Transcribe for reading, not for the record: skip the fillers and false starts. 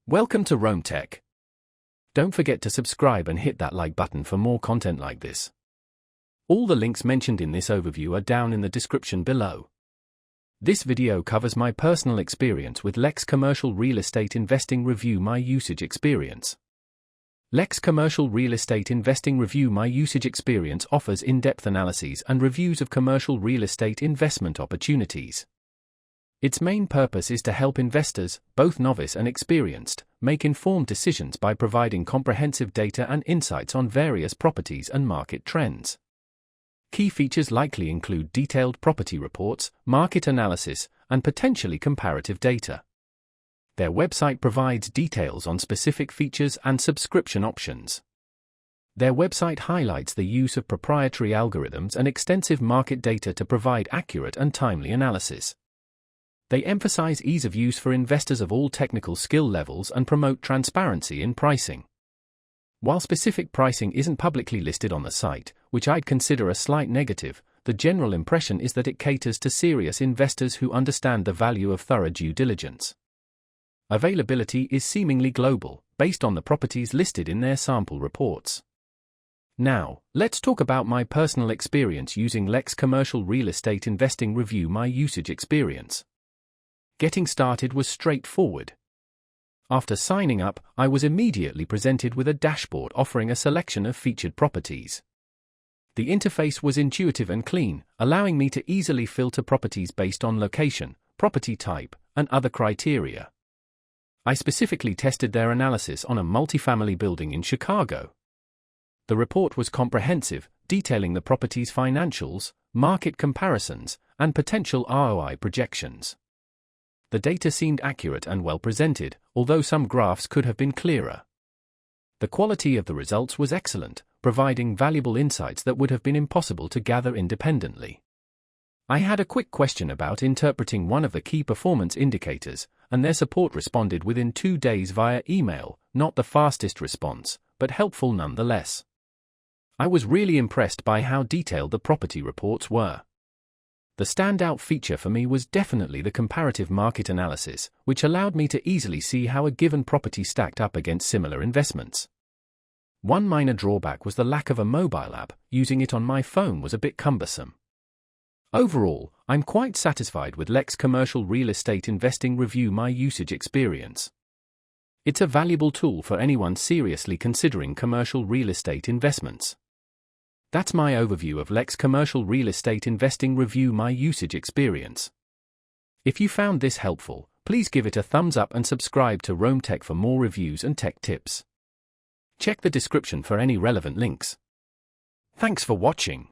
Welcome to Rome Tech. Don't forget to subscribe and hit that like button for more content like this. All the links mentioned in this overview are down in the description below. This video covers my personal experience with Lex Commercial Real Estate Investing Review My Usage Experience. Lex Commercial Real Estate Investing Review My Usage Experience offers in-depth analyses and reviews of commercial real estate investment opportunities. Its main purpose is to help investors, both novice and experienced, make informed decisions by providing comprehensive data and insights on various properties and market trends. Key features likely include detailed property reports, market analysis, and potentially comparative data. Their website provides details on specific features and subscription options. Their website highlights the use of proprietary algorithms and extensive market data to provide accurate and timely analysis. They emphasize ease of use for investors of all technical skill levels and promote transparency in pricing. While specific pricing isn't publicly listed on the site, which I'd consider a slight negative, the general impression is that it caters to serious investors who understand the value of thorough due diligence. Availability is seemingly global, based on the properties listed in their sample reports. Now, let's talk about my personal experience using Lex Commercial Real Estate Investing Review My Usage Experience. Getting started was straightforward. After signing up, I was immediately presented with a dashboard offering a selection of featured properties. The interface was intuitive and clean, allowing me to easily filter properties based on location, property type, and other criteria. I specifically tested their analysis on a multifamily building in Chicago. The report was comprehensive, detailing the property's financials, market comparisons, and potential ROI projections. The data seemed accurate and well presented, although some graphs could have been clearer. The quality of the results was excellent, providing valuable insights that would have been impossible to gather independently. I had a quick question about interpreting one of the key performance indicators, and their support responded within 2 days via email, not the fastest response, but helpful nonetheless. I was really impressed by how detailed the property reports were. The standout feature for me was definitely the comparative market analysis, which allowed me to easily see how a given property stacked up against similar investments. One minor drawback was the lack of a mobile app. Using it on my phone was a bit cumbersome. Overall, I'm quite satisfied with Lex Commercial Real Estate Investing Review My Usage Experience. It's a valuable tool for anyone seriously considering commercial real estate investments. That's my overview of Lex Commercial Real Estate Investing Review My Usage Experience. If you found this helpful, please give it a thumbs up and subscribe to Rome Tech for more reviews and tech tips. Check the description for any relevant links. Thanks for watching.